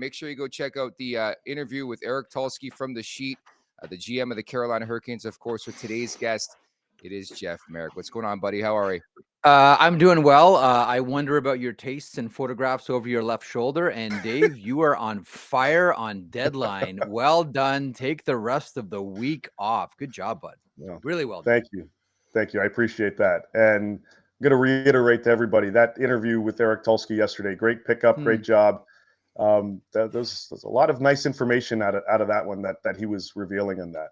Make sure you go check out the interview with Eric Tulsky from the Sheet, the GM of the Carolina Hurricanes, of course, with today's guest. It is Jeff Marek. What's going on, buddy? How are you? I'm doing well. I wonder about your tastes and photographs over your left shoulder. And Dave, you are on fire on deadline. Well done. Take the rest of the week off. Good job, bud. Well, Really well done. thank you. Thank you. I appreciate that. And I'm going to reiterate to everybody that interview with Eric Tulsky yesterday. Great pickup. Great job. There's a lot of nice information out of that one that he was revealing in that.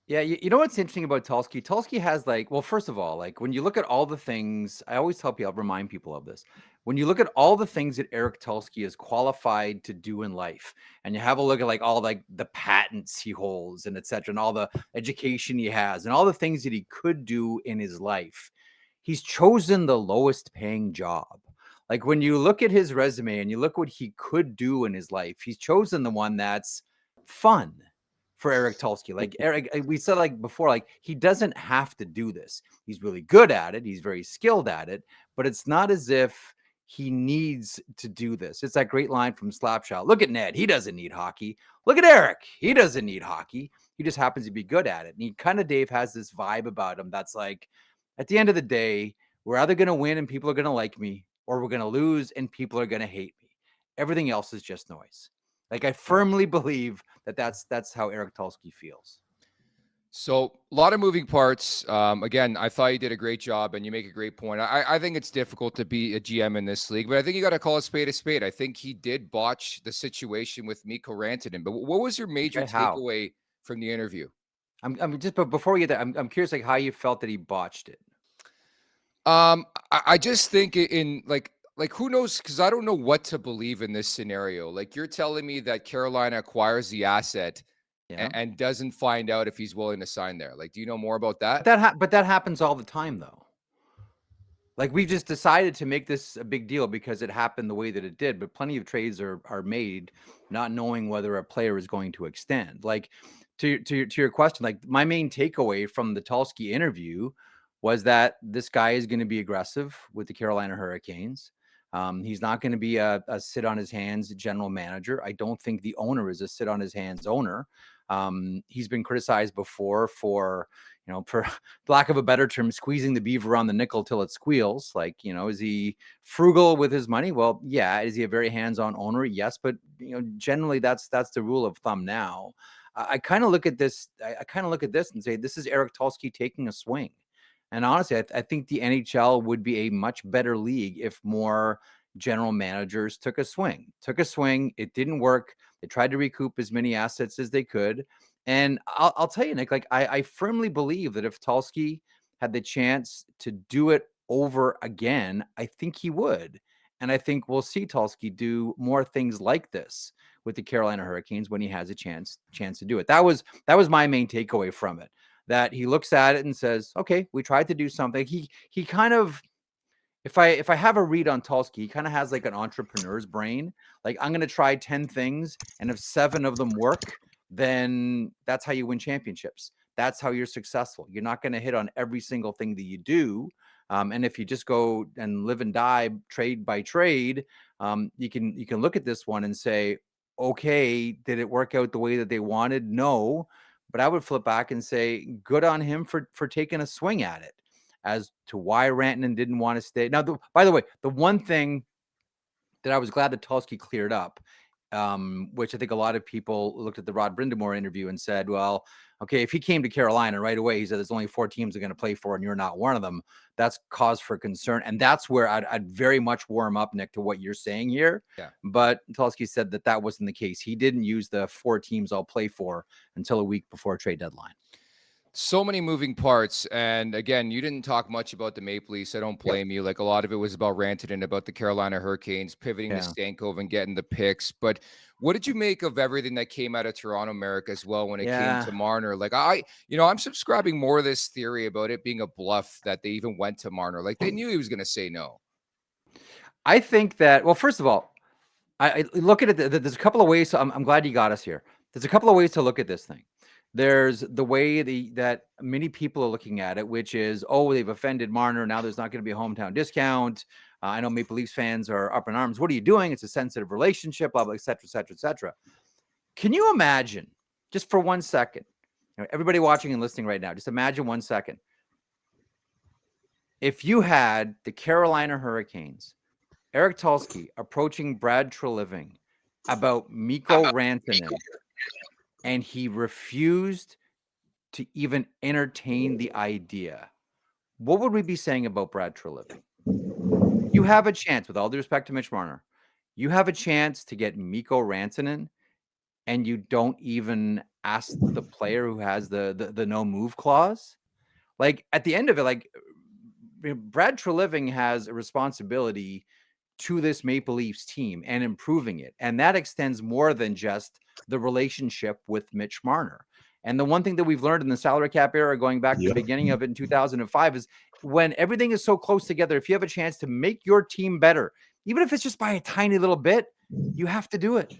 Yeah, you know what's interesting about Tulsky? Tulsky has well, first of all, when you look at all the things, I always tell people, I'll remind people of this. When you look at all the things that Eric Tulsky is qualified to do in life, and you have a look at all the patents he holds and et cetera, and all the education he has, and all the things that he could do in his life, he's chosen the lowest paying job. When you look at his resume and you look what he could do in his life, he's chosen the one that's fun. For Eric Tulsky, Eric, we said before, he doesn't have to do this. He's really good at it. He's very skilled at it, but it's not as if he needs to do this. It's that great line from Slapshot. Look at Ned. He doesn't need hockey. Look at Eric. He doesn't need hockey. He just happens to be good at it. And he kind of, Dave, has this vibe about him that's at the end of the day, we're either going to win and people are going to like me, or we're going to lose and people are going to hate me. Everything else is just noise. I firmly believe that's how Eric Tulsky feels. So a lot of moving parts. Again, I thought you did a great job, and you make a great point. I think it's difficult to be a GM in this league, but I think you got to call a spade a spade. I think he did botch the situation with Mikko Rantanen. But what was your major takeaway from the interview? But before we get there, I'm curious how you felt that he botched it. I just think in who knows? Because I don't know what to believe in this scenario. You're telling me that Carolina acquires the asset and doesn't find out if he's willing to sign there. Do you know more about that? But that happens all the time, though. We've just decided to make this a big deal because it happened the way that it did. But plenty of trades are made not knowing whether a player is going to extend. To your question, my main takeaway from the Tulsky interview was that this guy is going to be aggressive with the Carolina Hurricanes. He's not going to be a sit on his hands general manager. I don't think the owner is a sit on his hands owner. He's been criticized before for lack of a better term, squeezing the beaver on the nickel till it squeals. Is he frugal with his money? Well, yeah. Is he a very hands-on owner? Yes. But, generally that's the rule of thumb now. I kind of look at this. I kind of look at this and say, this is Eric Tulsky taking a swing. And honestly, I think the NHL would be a much better league if more general managers took a swing. It didn't work. They tried to recoup as many assets as they could. And I'll tell you, Nick, I firmly believe that if Tulsky had the chance to do it over again, I think he would. And I think we'll see Tulsky do more things like this with the Carolina Hurricanes when he has a chance to do it. That was my main takeaway from it. That he looks at it and says, okay, we tried to do something. He kind of, if I have a read on Tulsky, he kind of has an entrepreneur's brain. I'm going to try 10 things, and if 7 of them work, then that's how you win championships. That's how you're successful. You're not going to hit on every single thing that you do. And if you just go and live and die trade by trade, you can look at this one and say, okay, did it work out the way that they wanted? No. But I would flip back and say, good on him for taking a swing at it as to why Rantanen didn't want to stay. Now, by the way, the one thing that I was glad that Tulsky cleared up, which I think a lot of people looked at the Rod Brindamore interview and said, well, okay, if he came to Carolina right away, he said there's only 4 teams they're going to play for and you're not one of them. That's cause for concern. And that's where I'd very much warm up, Nick, to what you're saying here. Yeah. But Tulsky said that wasn't the case. He didn't use the 4 teams I'll play for until a week before trade deadline. So many moving parts. And again, you didn't talk much about the Maple Leafs. I don't blame you. A lot of it was about Rantanen, about the Carolina Hurricanes, pivoting to Stankoven and getting the picks. But what did you make of everything that came out of Toronto, Marek, as well when it came to Marner? I'm subscribing more to this theory about it being a bluff that they even went to Marner. They knew he was going to say no. I think that, well, first of all, I look at it. There's a couple of ways. So I'm glad you got us here. There's a couple of ways to look at this thing. There's the way that many people are looking at it, which is, oh, they've offended Marner. Now there's not going to be a hometown discount. I know Maple Leafs fans are up in arms. What are you doing? It's a sensitive relationship, blah, blah, et cetera, et cetera, et cetera. Can you imagine, just for 1 second, everybody watching and listening right now, just imagine 1 second. If you had the Carolina Hurricanes, Eric Tulsky approaching Brad Treliving about Mikko Rantanen, and he refused to even entertain the idea, what would we be saying about Brad Treliving? You have a chance, with all due respect to Mitch Marner, you have a chance to get Mikko Rantanen, and you don't even ask the player who has the no move clause. Like, at the end of it, like, Brad Treliving has a responsibility to this Maple Leafs team and improving it. And that extends more than just the relationship with Mitch Marner. And the one thing that we've learned in the salary cap era, going back to the beginning of it in 2005, is when everything is so close together, if you have a chance to make your team better, even if it's just by a tiny little bit, you have to do it.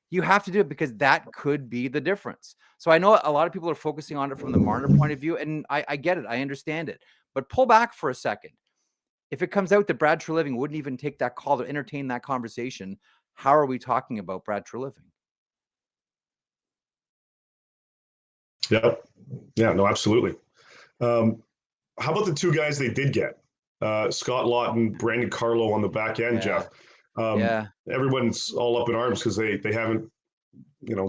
You have to do it, because that could be the difference. So I know a lot of people are focusing on it from the Marner point of view, and I get it. I understand it. But pull back for a second. If it comes out that Brad Treliving wouldn't even take that call to entertain that conversation, how are we talking about Brad Treliving? Yep. Yeah, no, absolutely. How about the two guys they did get? Scott Lawton, Brandon Carlo on the back end, Jeff. Everyone's all up in arms because they haven't,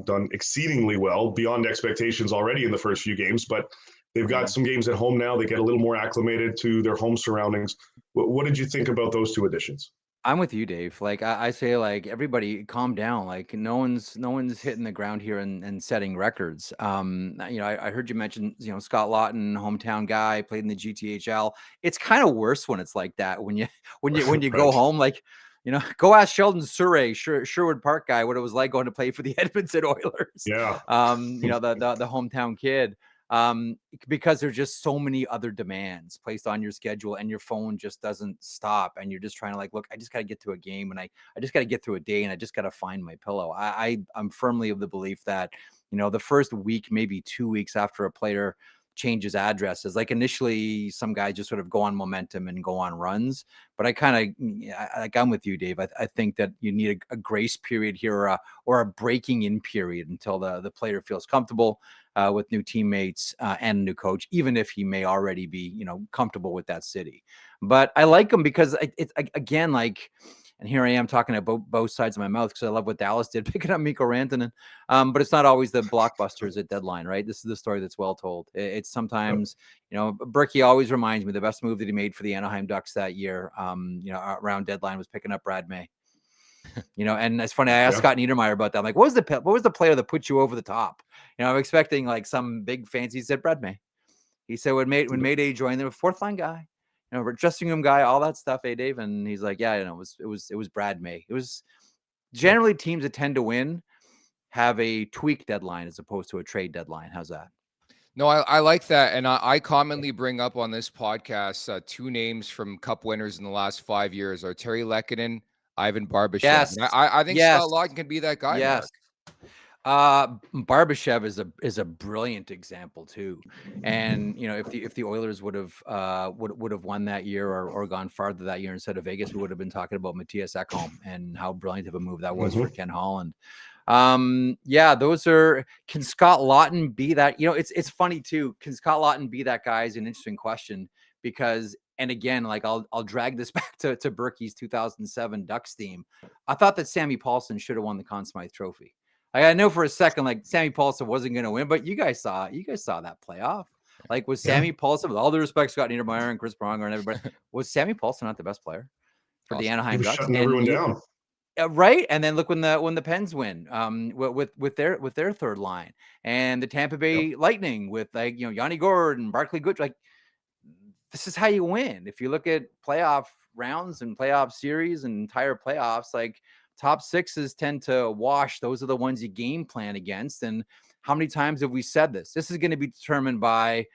done exceedingly well, beyond expectations already in the first few games, but they've got some games at home now. They get a little more acclimated to their home surroundings. What did you think about those two additions? I'm with you, Dave. Like, I say, like, everybody calm down. Like, no one's hitting the ground here and setting records. I heard you mention, Scott Lawton, hometown guy, played in the GTHL. It's kind of worse when it's like that. When you go home, like, go ask Sheldon Surrey, Sherwood Park guy, what it was like going to play for the Edmonton Oilers. Yeah. The hometown kid. Because there's just so many other demands placed on your schedule, and your phone just doesn't stop, and you're just trying to, like, look, I just got to get through a game, and I just got to get through a day, and I just got to find my pillow. I'm firmly of the belief that, the first week, maybe 2 weeks after a player changes addresses, like, initially some guys just sort of go on momentum and go on runs, but I'm with you, Dave. I think that you need a grace period here, or a breaking in period until the player feels comfortable with new teammates and a new coach, even if he may already be, comfortable with that city. But I like him because it's again, like, and here I am talking about both sides of my mouth because I love what Dallas did picking up Mikko Rantanen. But it's not always the blockbusters at deadline, right? This is the story that's well told. It's sometimes, Berkey always reminds me the best move that he made for the Anaheim Ducks that year, around deadline, was picking up Brad May. And it's funny. I asked Scott Niedermayer about that. I'm like, what was the player that put you over the top? I'm expecting like some big fancy. He said Brad May. He said when Mayday joined, there was fourth line guy, dressing room guy, all that stuff. Hey, Dave, and he's like, yeah, it was Brad May. It was generally teams that tend to win have a tweak deadline as opposed to a trade deadline. How's that? No, I like that. And I commonly bring up on this podcast two names from Cup winners in the last 5 years are Terry Lehkonen, Ivan Barbashev. Yes. I think Scott Lawton can be that guy. Yes. Mark. Barbashev is a brilliant example too. And if the Oilers would have won that year or gone farther that year instead of Vegas, we would have been talking about Matthias Ekholm and how brilliant of a move that was for Ken Holland. Those are. Can Scott Lawton be that? It's funny too. Can Scott Lawton be that guy? Is an interesting question because, and again, like I'll drag this back to Berkey's 2007 Ducks team. I thought that Sammy Paulson should have won the Conn Smythe Trophy. I know for a second, like Sammy Paulson wasn't going to win, but you guys saw that playoff. Like, was Sammy Paulson, with all the respect, Scott Niedermayer and Chris Pronger and everybody, was Sammy Paulson not the best player for the Anaheim Ducks? Shutting everyone down. Right, and then look when the Pens win, with their third line, and the Tampa Bay Lightning with Yanni Gourde, Barclay Goodrow. Like, this is how you win. If you look at playoff rounds and playoff series and entire playoffs, like top sixes tend to wash. Those are the ones you game plan against. And how many times have we said this? This is going to be determined by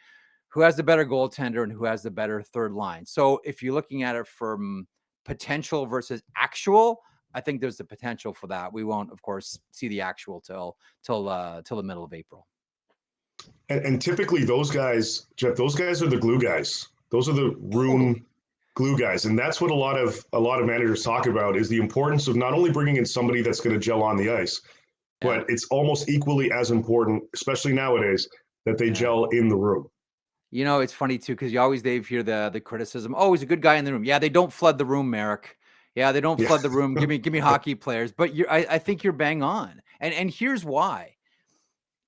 who has the better goaltender and who has the better third line. So if you're looking at it from potential versus actual, I think there's the potential for that. We won't, of course, see the actual till the middle of April. And typically those guys, Jeff, those guys are the glue guys. Those are the room glue guys, and that's what a lot of managers talk about, is the importance of not only bringing in somebody that's going to gel on the ice, but it's almost equally as important, especially nowadays, that they gel in the room. You know, it's funny too, because you always, Dave, hear the criticism. Oh, he's a good guy in the room. Yeah, they don't flood the room, Marek. Yeah, they don't flood the room. Give me hockey players. But I think you're bang on. And here's why.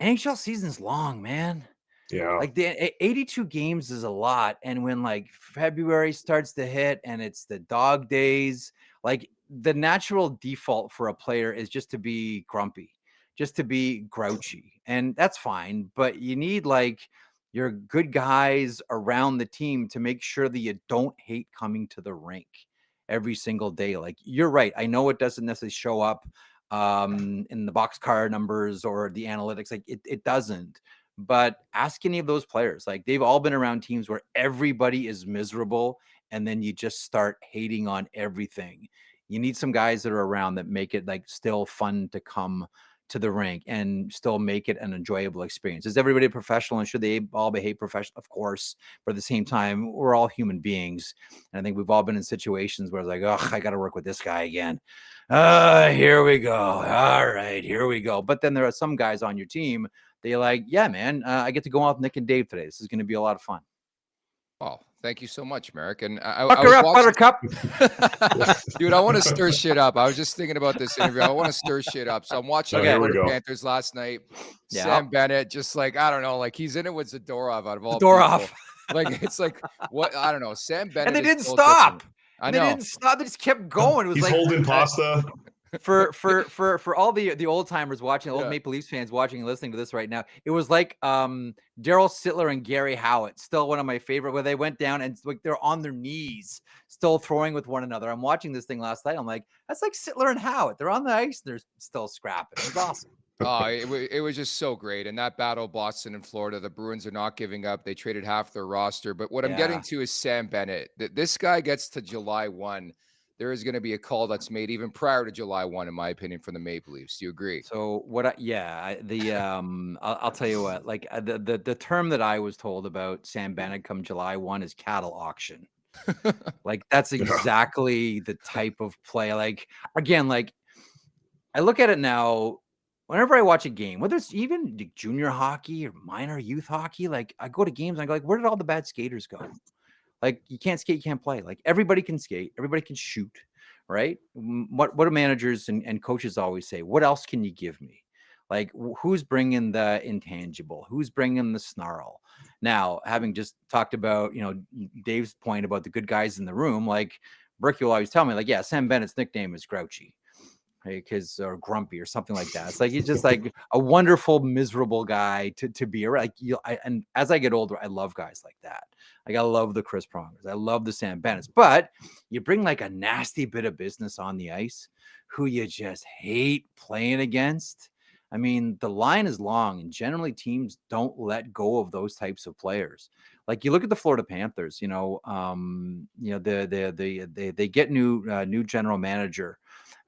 NHL season's long, man. Yeah. Like the 82 games is a lot. And when like February starts to hit and it's the dog days, like the natural default for a player is just to be grumpy, just to be grouchy. And that's fine. But you need like your good guys around the team to make sure that you don't hate coming to the rink every single day. Like you're right. I know it doesn't necessarily show up in the boxcar numbers or the analytics. Like it doesn't. But ask any of those players, like they've all been around teams where everybody is miserable and then you just start hating on everything. You need some guys that are around that make it like still fun to come to the rink and still make it an enjoyable experience. Is everybody a professional and should they all behave professional? Of course, but at the same time, we're all human beings. And I think we've all been in situations where it's like, oh, I got to work with this guy again. Here we go. All right, here we go. But then there are some guys on your team, they're like, yeah, man, I get to go out with Nick and Dave today. This is going to be a lot of fun. Oh, thank you so much, Marek. And Fuck her up, Buttercup. Dude, I want to stir shit up. I was just thinking about this interview. I want to stir shit up. So I'm watching the Panthers last night. Yeah. Sam Bennett, just like, I don't know, like he's in it with Zadorov out of all people. Like, it's like, what? I don't know. Sam Bennett. And they didn't stop. I know. They didn't stop. They just kept going. It was he's like holding pasta. For all the old timers watching, old Maple Leafs fans watching and listening to this right now, it was like Daryl Sittler and Gary Howitt, still one of my favorite, where they went down and like they're on their knees, still throwing with one another. I'm watching this thing last night. I'm like, that's like Sittler and Howitt. They're on the ice. They're still scrapping. It was awesome. Oh, it was just so great. And that battle, Boston and Florida, the Bruins are not giving up. They traded half their roster. But what I'm getting to is Sam Bennett. This guy gets to July 1. There is going to be a call that's made even prior to July 1, in my opinion, from the Maple Leafs. Do you agree? So what? I'll tell you what. Like the term that I was told about Sam Bennett come July 1 is cattle auction. Like that's exactly the type of play. Like again, like I look at it now. Whenever I watch a game, whether it's even junior hockey or minor youth hockey, like I go to games and I go like, where did all the bad skaters go? Like you can't skate, you can't play. Like everybody can skate, everybody can shoot, right? What do managers and coaches always say? What else can you give me? Like who's bringing the intangible? Who's bringing the snarl? Now, having just talked about, Dave's point about the good guys in the room, like Berkey will always tell me, like, yeah, Sam Bennett's nickname is Grouchy. Because or grumpy or something like that. It's like he's just like a wonderful, miserable guy to be around. Like and as I get older, I love guys like that. Like I love the Chris Prongers, I love the Sam Bennetts. But you bring like a nasty bit of business on the ice, who you just hate playing against. I mean, the line is long, and generally teams don't let go of those types of players. Like you look at the Florida Panthers, they get new general manager.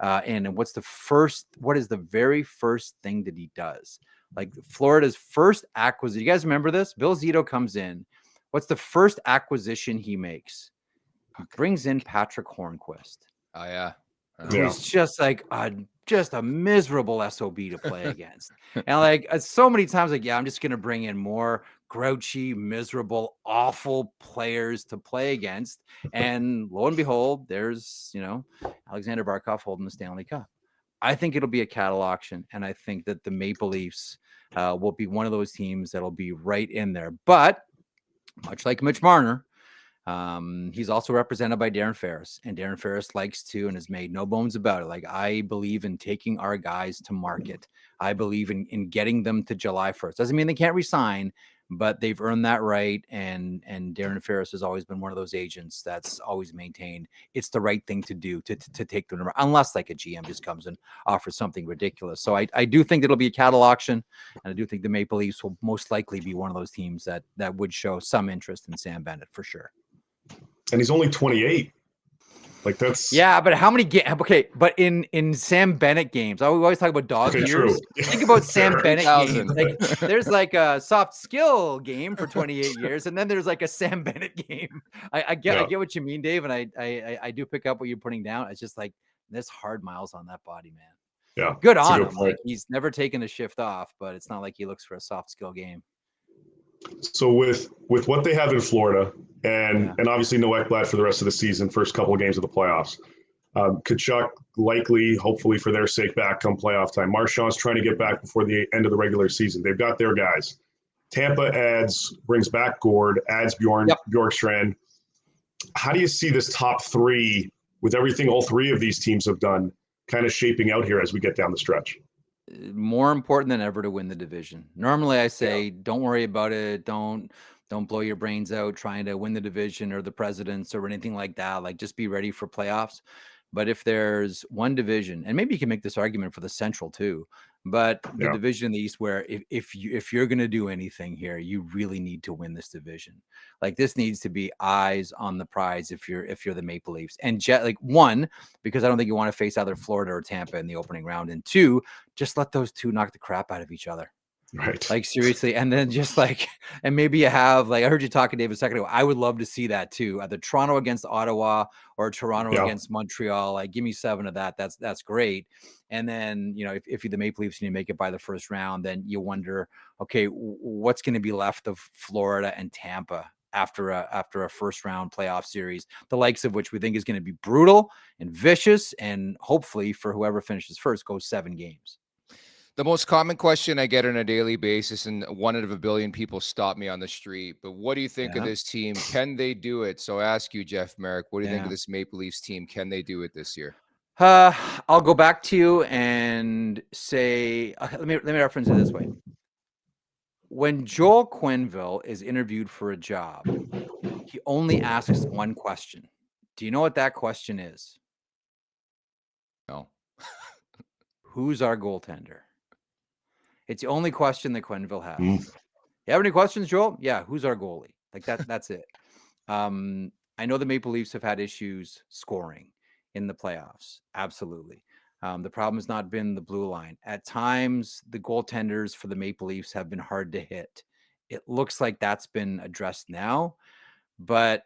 And what is the very first thing that he does? Like Florida's first acquisition. You guys remember this? Bill Zito comes in. What's the first acquisition he makes? He brings in Patrick Hornquist. Oh yeah. Who's just like a miserable SOB to play against. And like so many times, like, yeah, I'm just gonna bring in more grouchy, miserable, awful players to play against. And lo and behold, there's Alexander Barkov holding the Stanley Cup. I think it'll be a cattle auction, and I think that the Maple Leafs will be one of those teams that'll be right in there. But much like Mitch Marner, he's also represented by Darren Ferris, and Darren Ferris likes to and has made no bones about it. Like, I believe in taking our guys to market. I believe in getting them to July 1st. Doesn't mean they can't resign, but they've earned that right. And Darren Ferris has always been one of those agents that's always maintained it's the right thing to do to take them, unless like a GM just comes and offers something ridiculous. So I do think it'll be a cattle auction, and I do think the Maple Leafs will most likely be one of those teams that would show some interest in Sam Bennett for sure. And he's only 28. Like that's but how many games? Okay, but in Sam Bennett games, I always talk about dog years. True. Think about Sam Bennett 1,000. games. Like there's like a soft skill game for 28 years, and then there's like a Sam Bennett game. I get what you mean, Dave, and I do pick up what you're putting down. It's just like there's hard miles on that body, man. Yeah, good on him. Like he's never taken a shift off, but it's not like he looks for a soft skill game. So with what they have in Florida, and obviously no Ekblad for the rest of the season, first couple of games of the playoffs, Tkachuk likely, hopefully for their sake, back come playoff time. Marchand's trying to get back before the end of the regular season. They've got their guys. Tampa brings back Gord, adds Bjorkstrand. How do you see this top three with everything all three of these teams have done kind of shaping out here as we get down the stretch? More important than ever to win the division. Normally I say, don't worry about it. Don't blow your brains out trying to win the division or the Presidents or anything like that. Like just be ready for playoffs. But if there's one division, and maybe you can make this argument for the Central too, but the division in the East where if you're going to do anything here, you really need to win this division. Like this needs to be eyes on the prize if you're the Maple Leafs. And one, because I don't think you want to face either Florida or Tampa in the opening round, and two, just let those two knock the crap out of each other. Right. Like seriously. And then just like, and maybe you have, like, I heard you talking, Dave, a second ago. I would love to see that too. Either Toronto against Ottawa or Toronto against Montreal. Like, give me 7 of that. That's great. And then, if you're the Maple Leafs and you make it by the first round, then you wonder, okay, what's going to be left of Florida and Tampa after a first round playoff series, the likes of which we think is going to be brutal and vicious, and hopefully for whoever finishes first goes 7 games. The most common question I get on a daily basis, and 1 out of a billion people stop me on the street, but what do you think of this team? Can they do it? So I ask you, Jeff Marek, what do you think of this Maple Leafs team? Can they do it this year? I'll go back to you and say, let me reference it this way. When Joel Quenneville is interviewed for a job, he only asks one question. Do you know what that question is? No. Who's our goaltender? It's the only question that Quenneville has. You have any questions, Joel? Yeah. Who's our goalie? Like that's it. I know the Maple Leafs have had issues scoring in the playoffs. Absolutely. The problem has not been the blue line. At times, the goaltenders for the Maple Leafs have been hard to hit. It looks like that's been addressed now, but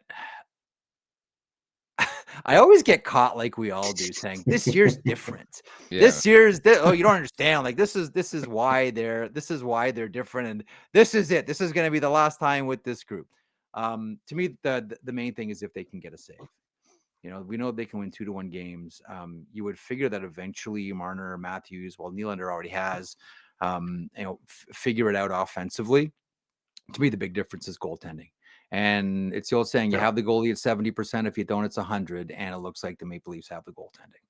I always get caught, like we all do, saying this year's different. This year's you don't understand. Like this is why they're different, and this is it. This is going to be the last time with this group. To me, the main thing is if they can get a save. We know they can win 2-1 games. You would figure that eventually Marner or Matthews, well, Nylander already has, figure it out offensively. To me, the big difference is goaltending. And it's the old saying, you have the goalie at 70%. If you don't, it's 100. And it looks like the Maple Leafs have the goaltending.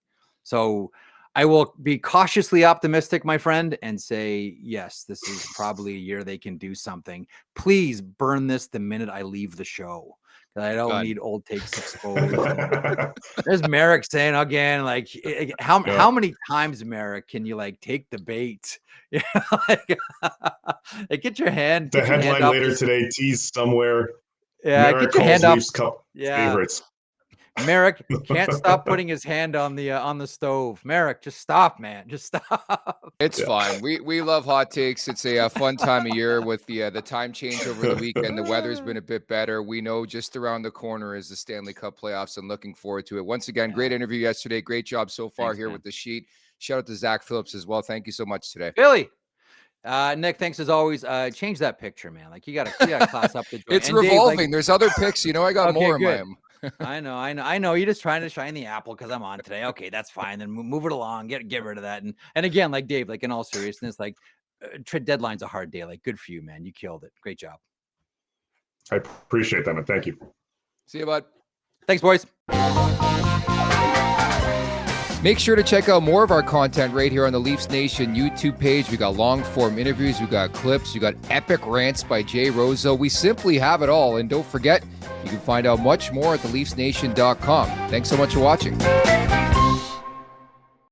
So I will be cautiously optimistic, my friend, and say, yes, this is probably a year they can do something. Please burn this the minute I leave the show. I don't need old takes exposed. There's Marek saying again, like, how many times, Marek, can you take the bait? Get your hand. The headline later today, tease somewhere. Yeah, Marek get your hand up. Leafs Cup favorites. Marek can't stop putting his hand on the stove. Marek, just stop, man. Just stop. It's fine. We love hot takes. It's a fun time of year with the time change over the weekend. The weather's been a bit better. We know just around the corner is the Stanley Cup playoffs, and looking forward to it. Once again, great interview yesterday. Great job so far with the sheet. Shout out to Zach Phillips as well. Thank you so much today. Billy. Nick, thanks as always. Change that picture, man. Like you gotta class up the joint. It's revolving. Dave, there's other pics. I got more in my. I know. You're just trying to shine the apple because I'm on today. Okay, that's fine. Then move it along. Get rid of that. And again, like Dave, like in all seriousness, like deadline's a hard day. Like good for you, man. You killed it. Great job. I appreciate that, man. Thank you. See you, bud. Thanks, boys. Make sure to check out more of our content right here on the Leafs Nation YouTube page. We got long form interviews, we got clips, we got epic rants by Jay Roseau. We simply have it all. And don't forget, you can find out much more at theleafsnation.com. Thanks so much for watching.